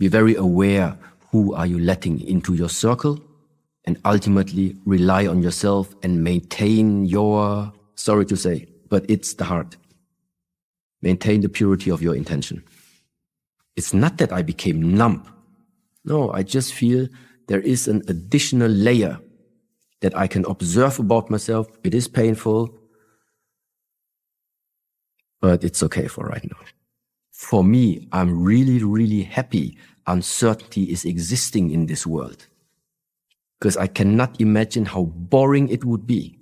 Be very aware who are you letting into your circle, and ultimately rely on yourself and maintain your, sorry to say, but it's the heart. Maintain the purity of your intention. It's not that I became numb. No, I just feel there is an additional layer that I can observe about myself. It is painful, but it's okay for right now. For me, I'm really, really happy uncertainty is existing in this world, because I cannot imagine how boring it would be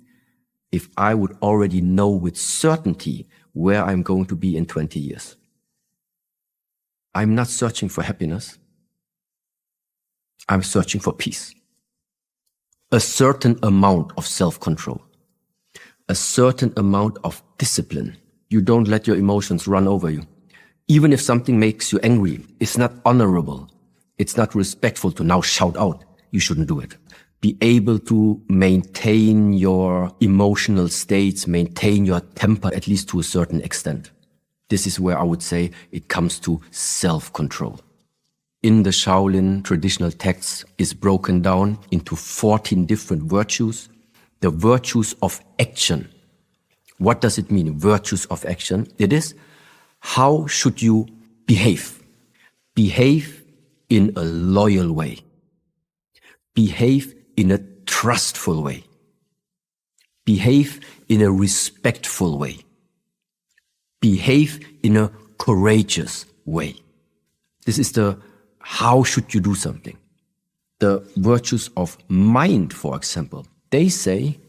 if I would already know with certainty where I'm going to be in 20 years. I'm not searching for happiness. I'm searching for peace. A certain amount of self-control, a certain amount of discipline. You don't let your emotions run over you. Even if something makes you angry, it's not honorable. It's not respectful to now shout out. You shouldn't do it. Be able to maintain your emotional states, maintain your temper, at least to a certain extent. This is where I would say it comes to self-control. In the Shaolin traditional texts is broken down into 14 different virtues. The virtues of action. What does it mean, virtues of action? It is, how should you behave? Behave in a loyal way. Behave in a trustful way. Behave in a respectful way. Behave in a courageous way. This is the how should you do something. The virtues of mind, for example, they say,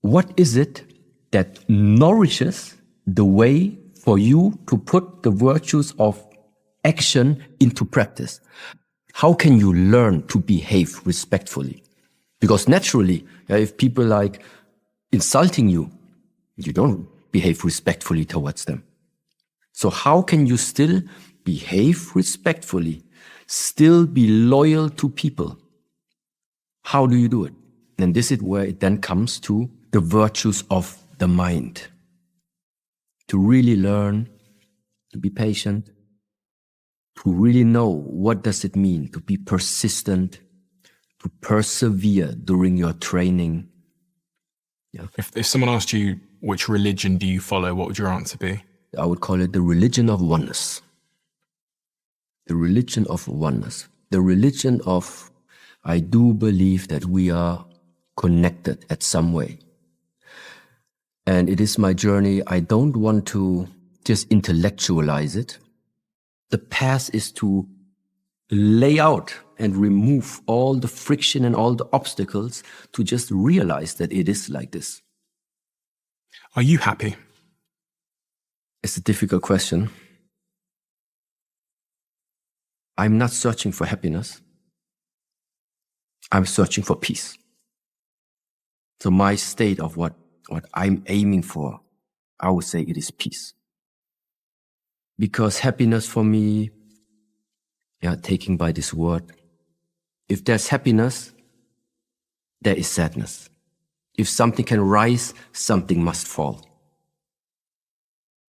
what is it that nourishes the way for you to put the virtues of action into practice? How can you learn to behave respectfully? Because naturally, if people like insulting you, you don't behave respectfully towards them. So how can you still behave respectfully, still be loyal to people? How do you do it? And this is where it then comes to the virtues of the mind. To really learn, to be patient, to really know what does it mean to be persistent, to persevere during your training. Yeah. If someone asked you, which religion do you follow, what would your answer be? I would call it the religion of oneness. The religion of oneness. The religion of, I do believe that we are connected at some way. And it is my journey. I don't want to just intellectualize it. The path is to lay out and remove all the friction and all the obstacles to just realize that it is like this. Are you happy? It's a difficult question. I'm not searching for happiness. I'm searching for peace. So my state of what I'm aiming for, I would say it is peace. Because happiness for me, taking by this word, if there's happiness, there is sadness. If something can rise, something must fall.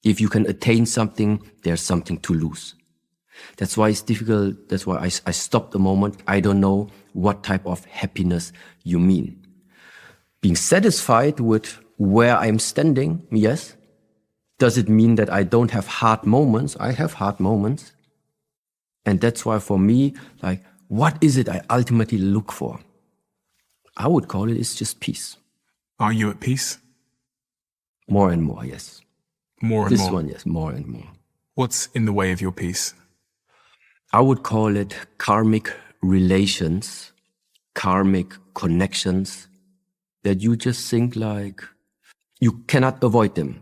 If you can attain something, there's something to lose. That's why it's difficult. That's why I stopped a moment. I don't know what type of happiness you mean. Being satisfied with where I'm standing, yes. Does it mean that I don't have hard moments? I have hard moments. And that's why for me, like, what is it I ultimately look for? I would call it's just peace. Are you at peace? More and more, yes. More and more? This one, yes, more and more. What's in the way of your peace? I would call it karmic relations, karmic connections, that you just think like, you cannot avoid them.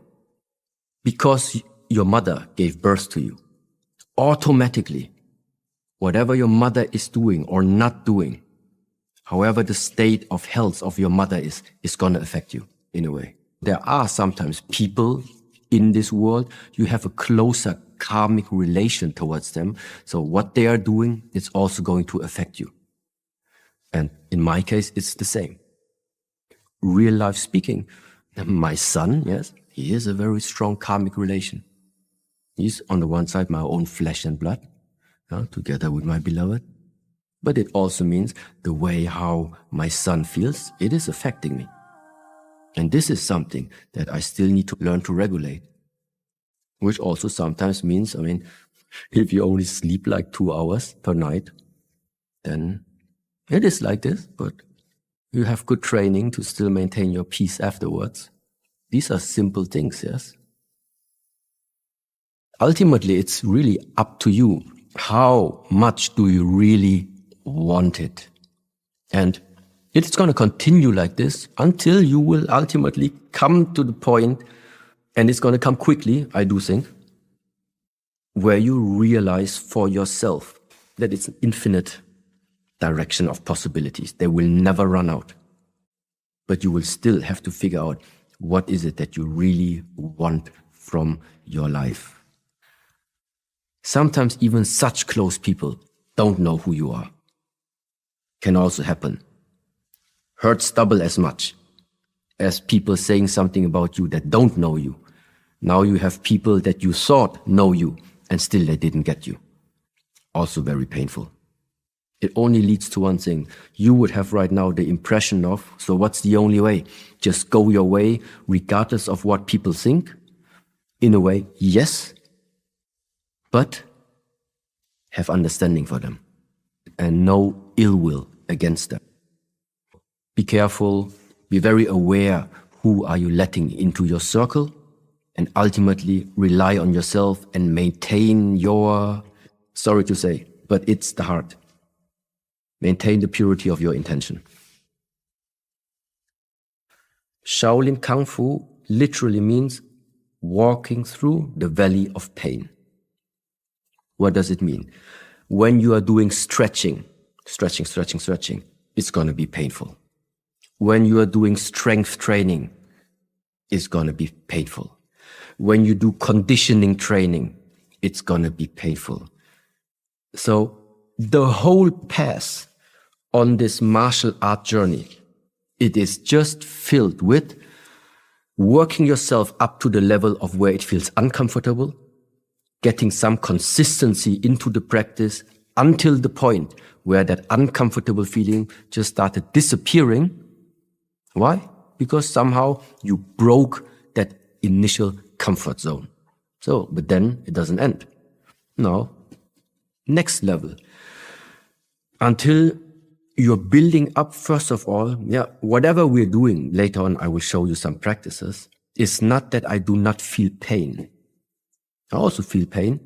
Because your mother gave birth to you, automatically, whatever your mother is doing or not doing, however the state of health of your mother is going to affect you in a way. There are sometimes people in this world, you have a closer karmic relation towards them. So what they are doing is also going to affect you. And in my case, it's the same. Real life speaking, my son, yes, he is a very strong karmic relation. He's on the one side my own flesh and blood, together with my beloved. But it also means the way how my son feels, it is affecting me. And this is something that I still need to learn to regulate, which also sometimes means, if you only sleep like 2 hours per night, then it is like this, but you have good training to still maintain your peace afterwards. These are simple things, yes? Ultimately, it's really up to you. How much do you really want it? And it's going to continue like this until you will ultimately come to the point, and it's going to come quickly, I do think, where you realize for yourself that it's an infinite direction of possibilities. They will never run out. But you will still have to figure out what is it that you really want from your life. Sometimes even such close people don't know who you are. Can also happen. Hurts double as much as people saying something about you that don't know you. Now you have people that you thought know you and still they didn't get you. Also very painful. It only leads to one thing. You would have right now the impression of, so what's the only way? Just go your way regardless of what people think? In a way, yes. But have understanding for them and no ill will against them. Be careful, be very aware who are you letting into your circle, and ultimately rely on yourself and maintain your, sorry to say, but it's the heart. Maintain the purity of your intention. Shaolin Kung Fu literally means walking through the valley of pain. What does it mean? When you are doing stretching, it's going to be painful. When you are doing strength training, it's going to be painful. When you do conditioning training, it's going to be painful. So the whole path on this martial art journey, it is just filled with working yourself up to the level of where it feels uncomfortable, getting some consistency into the practice until the point where that uncomfortable feeling just started disappearing. Why? Because somehow you broke that initial comfort zone. So, but then it doesn't end. No. Next level. Until you're building up, first of all, whatever we're doing, later on I will show you some practices, it's not that I do not feel pain. I also feel pain.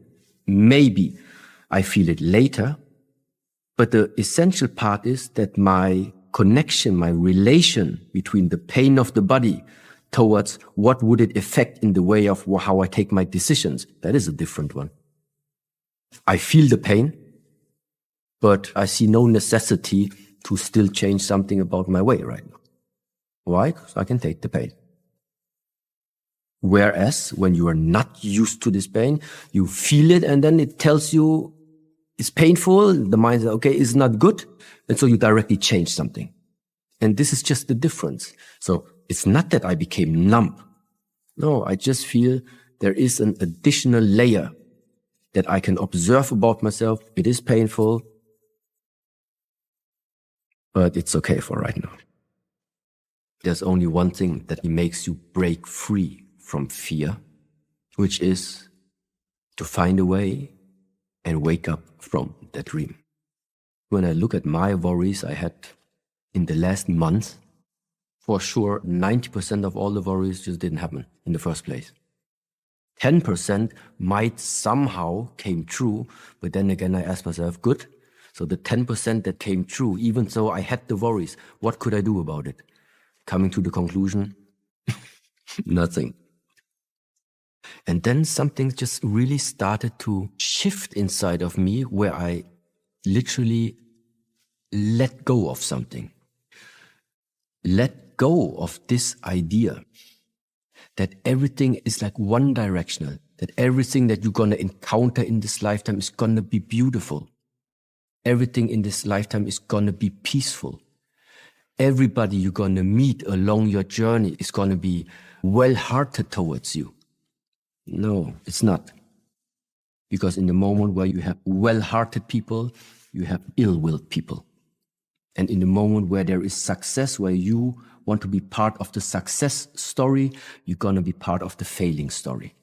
Maybe I feel it later. But the essential part is that my connection, my relation between the pain of the body towards what would it affect in the way of how I take my decisions, that is a different one. I feel the pain, but I see no necessity to still change something about my way right now. Why? Because I can take the pain. Whereas when you are not used to this pain, you feel it and then it tells you it's painful. The mind says, okay, it's not good. And so you directly change something. And this is just the difference. So it's not that I became numb. No, I just feel there is an additional layer that I can observe about myself. It is painful, but it's okay for right now. There's only one thing that makes you break free from fear, which is to find a way and wake up from that dream. When I look at my worries I had in the last month, for sure 90% of all the worries just didn't happen in the first place. 10% might somehow came true, but then again I asked myself, good, so the 10% that came true, even though I had the worries, what could I do about it? Coming to the conclusion, nothing. And then something just really started to shift inside of me where I literally let go of something. Let go of this idea that everything is like one directional, that everything that you're going to encounter in this lifetime is going to be beautiful. Everything in this lifetime is going to be peaceful. Everybody you're going to meet along your journey is going to be well-hearted towards you. No, it's not. Because in the moment where you have well-hearted people, you have ill-willed people. And in the moment where there is success, where you want to be part of the success story, you're going to be part of the failing story.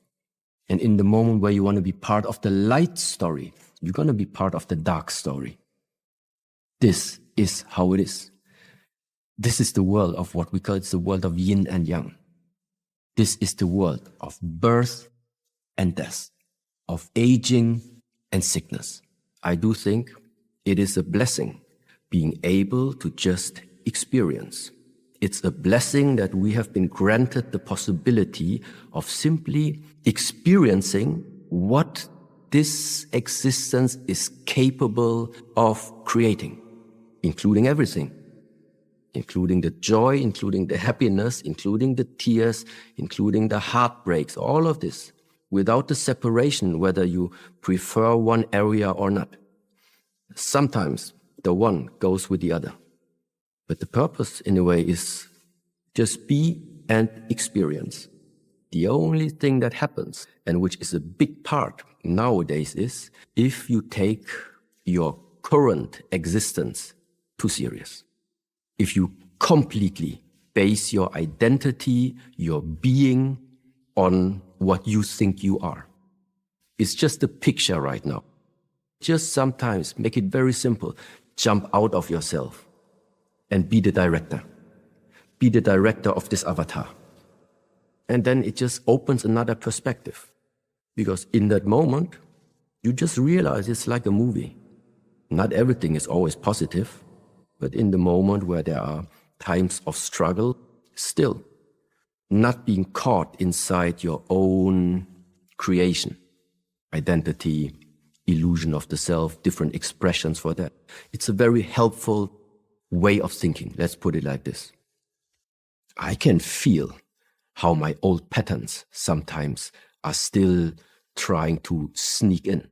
And in the moment where you want to be part of the light story, you're going to be part of the dark story. This is how it is. This is the world of what we call it's the world of yin and yang. This is the world of birth and death, of aging and sickness. I do think it is a blessing being able to just experience. It's a blessing that we have been granted the possibility of simply experiencing what this existence is capable of creating, including everything, including the joy, including the happiness, including the tears, including the heartbreaks, all of this, without the separation, whether you prefer one area or not. Sometimes the one goes with the other. But the purpose, in a way, is just be and experience. The only thing that happens, and which is a big part nowadays, is if you take your current existence too serious. If you completely base your identity, your being, on what you think you are. It's just a picture right now. Just sometimes make it very simple. Jump out of yourself and be the director. Be the director of this avatar. And then it just opens another perspective. Because in that moment, you just realize it's like a movie. Not everything is always positive, but in the moment where there are times of struggle, still not being caught inside your own creation, identity, illusion of the self, different expressions for that. It's a very helpful way of thinking. Let's put it like this. I can feel how my old patterns sometimes are still trying to sneak in.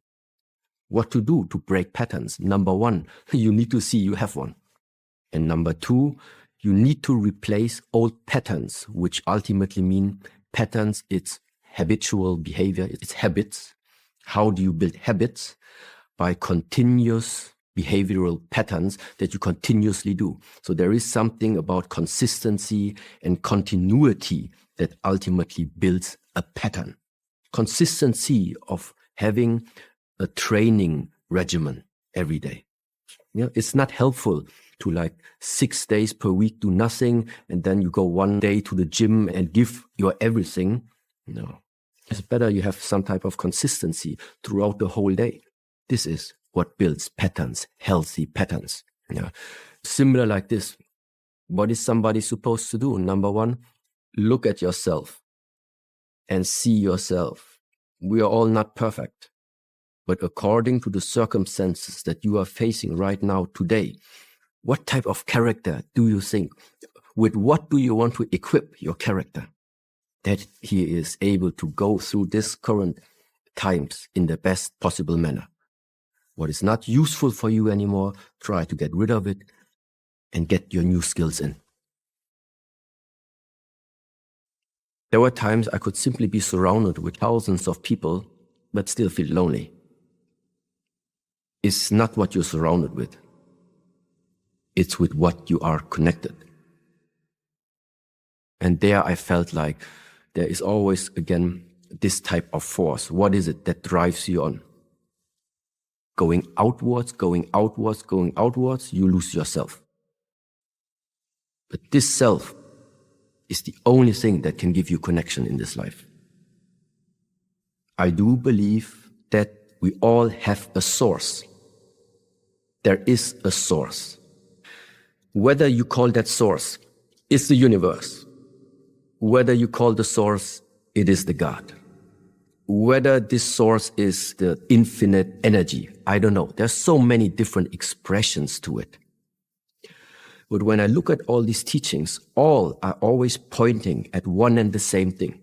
What to do to break patterns? Number one, you need to see you have one. And number two, you need to replace old patterns, which ultimately mean patterns, it's habitual behavior, it's habits. How do you build habits? By continuous behavioral patterns that you continuously do. So there is something about consistency and continuity that ultimately builds a pattern. Consistency of having a training regimen every day. It's not helpful to like 6 days per week do nothing and then you go 1 day to the gym and give your everything. No. It's better you have some type of consistency throughout the whole day. This is what builds patterns, healthy patterns. Similar like this. What is somebody supposed to do? Number one, look at yourself and see yourself. We are all not perfect. But according to the circumstances that you are facing right now today, what type of character do you think? With what do you want to equip your character? That he is able to go through this current times in the best possible manner. What is not useful for you anymore, try to get rid of it and get your new skills in. There were times I could simply be surrounded with thousands of people, but still feel lonely. It's not what you're surrounded with. It's with what you are connected. And there I felt like there is always, again, this type of force. What is it that drives you on? Going outwards, going outwards, going outwards, you lose yourself. But this self is the only thing that can give you connection in this life. I do believe that we all have a source. There is a source. Whether you call that source is the universe, whether you call the source it is the God, whether this source is the infinite energy, I don't know. There's so many different expressions to it. But when I look at all these teachings, all are always pointing at one and the same thing.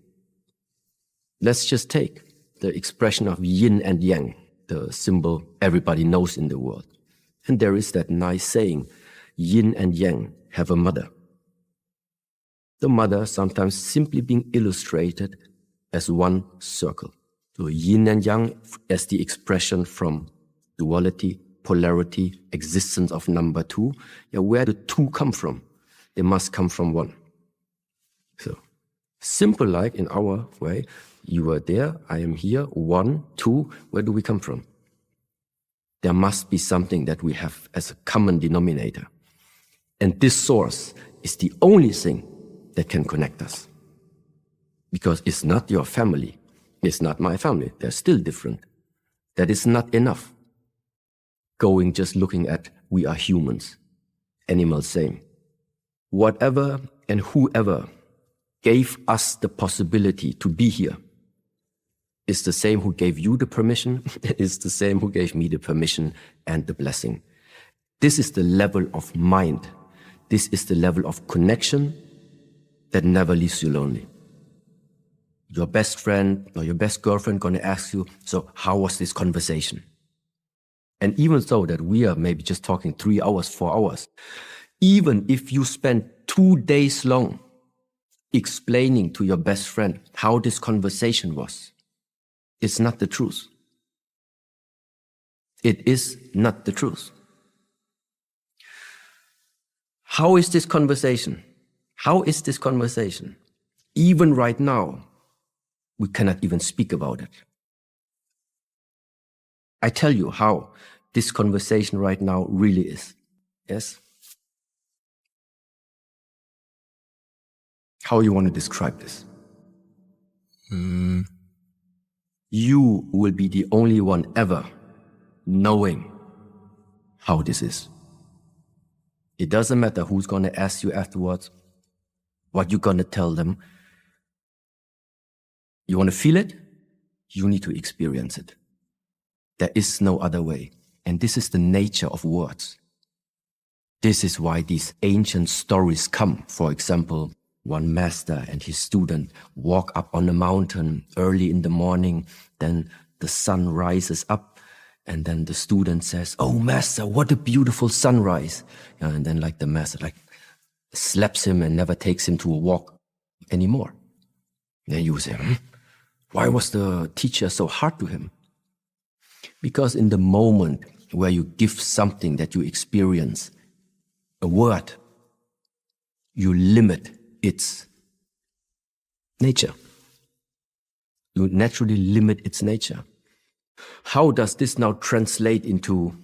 Let's just take the expression of yin and yang, the symbol everybody knows in the world. And there is that nice saying, yin and yang have a mother. The mother sometimes simply being illustrated as one circle. So yin and yang as the expression from duality, polarity, existence of number two. Yeah, where the two come from? They must come from one. So simple like in our way, you are there, I am here, one, two, where do we come from? There must be something that we have as a common denominator. And this source is the only thing that can connect us. Because it's not your family. It's not my family. They're still different. That is not enough. Just looking at we are humans. Animals same. Whatever and whoever gave us the possibility to be here is the same who gave you the permission, is the same who gave me the permission and the blessing. This is the level of mind. This is the level of connection that never leaves you lonely. Your best friend or your best girlfriend gonna ask you, so how was this conversation? And even so that we are maybe just talking 3 hours, 4 hours, even if you spend 2 days long explaining to your best friend how this conversation was, it's not the truth. It is not the truth. How is this conversation? How is this conversation? Even right now, we cannot even speak about it. I tell you how this conversation right now really is. Yes? How you want to describe this? You will be the only one ever knowing how this is. It doesn't matter who's going to ask you afterwards, what you're going to tell them. You want to feel it? You need to experience it. There is no other way. And this is the nature of words. This is why these ancient stories come. For example, one master and his student walk up on a mountain early in the morning. Then the sun rises up. And then the student says, "Oh, master, what a beautiful sunrise." And then the master slaps him and never takes him to a walk anymore. Then you say, why was the teacher so hard to him? Because in the moment where you give something that you experience, a word, you limit its nature. You naturally limit its nature. How does this now translate into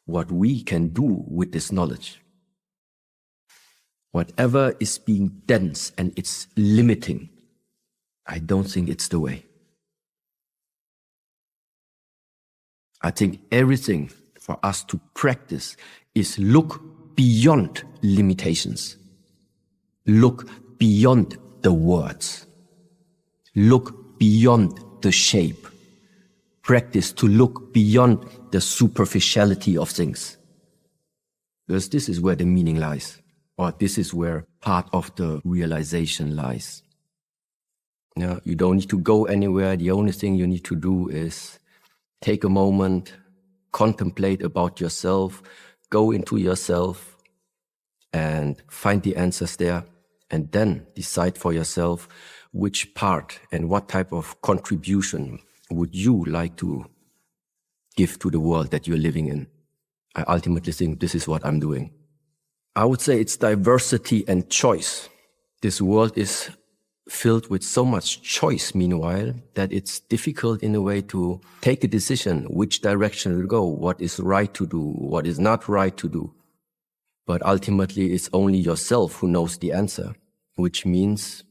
what we can do with this knowledge? Whatever is being dense and it's limiting, I don't think it's the way. I think everything for us to practice is look beyond limitations. Look beyond the words. Look beyond the shape. Practice to look beyond the superficiality of things. Because this is where the meaning lies, or this is where part of the realization lies. Yeah, you don't need to go anywhere. The only thing you need to do is take a moment, contemplate about yourself, go into yourself and find the answers there, and then decide for yourself which part and what type of contribution would you like to give to the world that you're living in. I ultimately think this is what I'm doing. I would say it's diversity and choice. This world is filled with so much choice, meanwhile, that it's difficult in a way to take a decision which direction to go, what is right to do, what is not right to do. But ultimately, it's only yourself who knows the answer, which means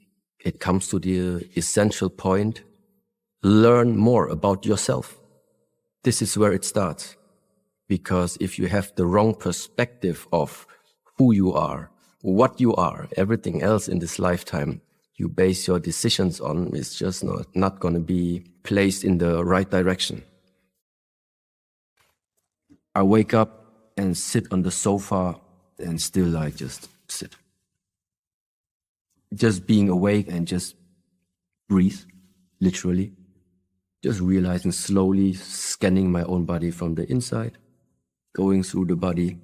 it comes to the essential point: learn more about yourself. This is where it starts. Because if you have the wrong perspective of who you are, what you are, everything else in this lifetime you base your decisions on is just not going to be placed in the right direction. I wake up and sit on the sofa and still just sit. Just being awake and just breathe, literally. Just realizing slowly, scanning my own body from the inside, going through the body.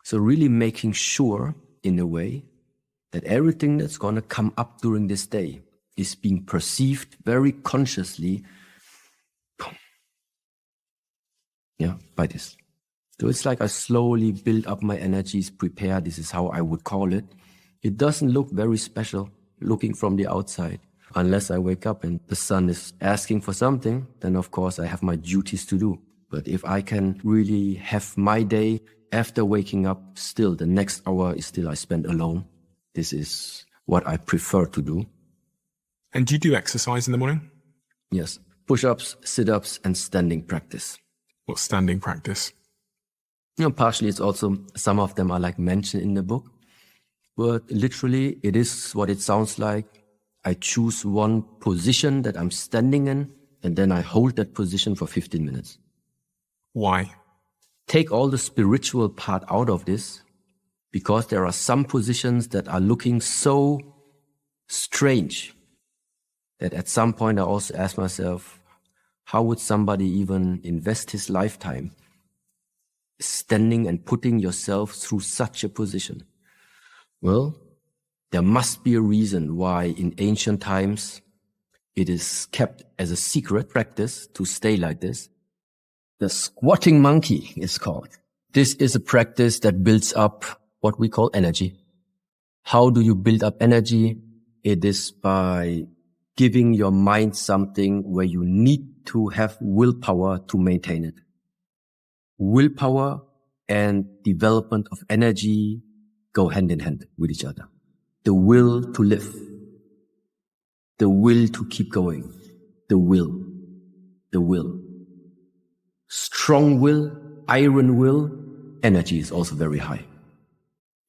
So really making sure, in a way, that everything that's going to come up during this day is being perceived very consciously by this. So it's like I slowly build up my energies, prepare. This is how I would call it. It doesn't look very special looking from the outside. Unless I wake up and the sun is asking for something, then of course I have my duties to do. But if I can really have my day after waking up, still the next hour is still I spend alone. This is what I prefer to do. And do you do exercise in the morning? Yes. Push-ups, sit-ups, and standing practice. What's standing practice? Partially it's also, some of them are like mentioned in the book. But literally it is what it sounds like. I choose one position that I'm standing in, and then I hold that position for 15 minutes. Why? Take all the spiritual part out of this, because there are some positions that are looking so strange that at some point I also ask myself, how would somebody even invest his lifetime standing and putting yourself through such a position? Well, there must be a reason why in ancient times it is kept as a secret practice to stay like this. The squatting monkey is called. This is a practice that builds up what we call energy. How do you build up energy? It is by giving your mind something where you need to have willpower to maintain it. Willpower and development of energy go hand in hand with each other. The will to live, the will to keep going, the will. Strong will, iron will, energy is also very high.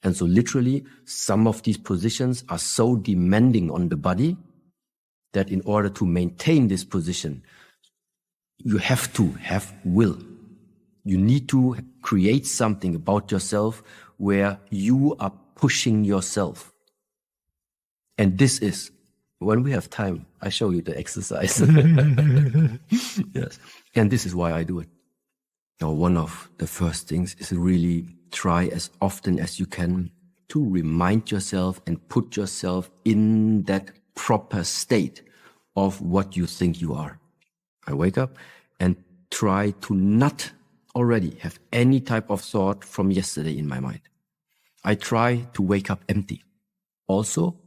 And so literally, some of these positions are so demanding on the body that in order to maintain this position, you have to have will. You need to create something about yourself where you are pushing yourself. And this is, when we have time, I show you the exercise. Yes. And this is why I do it. Now, one of the first things is really try as often as you can to remind yourself and put yourself in that proper state of what you think you are. I wake up and try to not already have any type of thought from yesterday in my mind. I try to wake up empty. Also,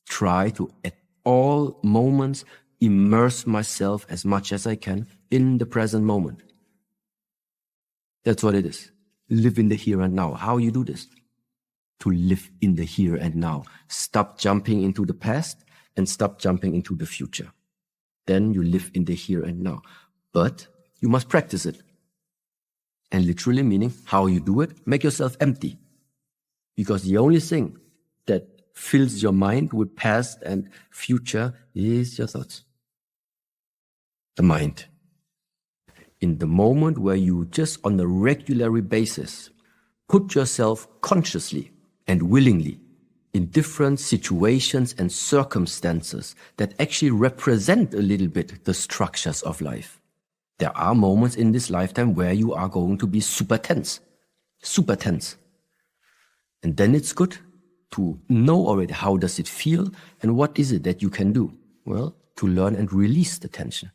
try to, at all moments, immerse myself as much as I can in the present moment. That's what it is. Live in the here and now. How you do this? To live in the here and now. Stop jumping into the past and stop jumping into the future. Then you live in the here and now. But you must practice it. And literally meaning how you do it, make yourself empty. Because the only thing that fills your mind with past and future is your thoughts. The mind. In the moment where you just on a regular basis put yourself consciously and willingly in different situations and circumstances that actually represent a little bit the structures of life. There are moments in this lifetime where you are going to be super tense. And then it's good to know already how does it feel and what is it that you can do? Well, to learn and release the tension.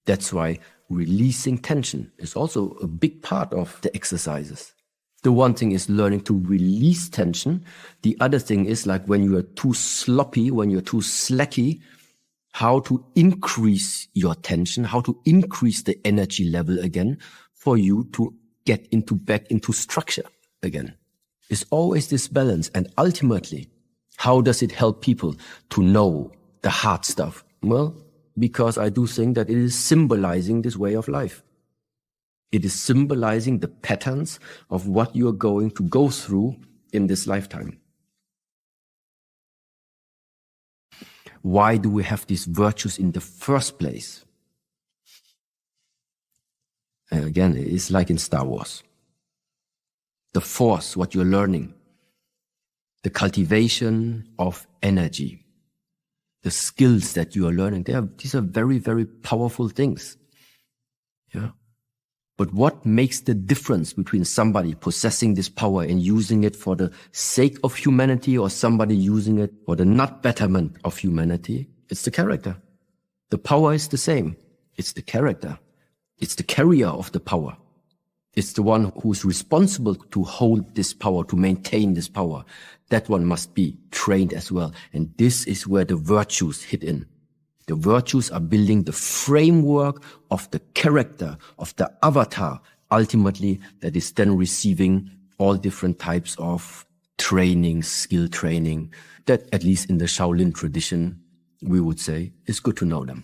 That's why releasing tension is also a big part of the exercises. The one thing is learning to release tension. The other thing is like when you are too sloppy, when you're too slacky, how to increase your tension, how to increase the energy level again for you to get back into structure again. It's always this balance. And ultimately, how does it help people to know the hard stuff? Well, because I do think that it is symbolizing this way of life. It is symbolizing the patterns of what you are going to go through in this lifetime. Why do we have these virtues in the first place? And again, it's like in Star Wars. The Force, what you're learning. The cultivation of energy. The skills that you are learning. These are very, very powerful things. Yeah. But what makes the difference between somebody possessing this power and using it for the sake of humanity or somebody using it for the not betterment of humanity It's the character. The power is the same. It's the character. It's the carrier of the power. It's the one who's responsible to hold this power, to maintain this power. That one must be trained as well. And this is where the virtues hit in. The virtues are building the framework of the character, of the avatar, ultimately, that is then receiving all different types of training, skill training, that at least in the Shaolin tradition, we would say, is good to know them.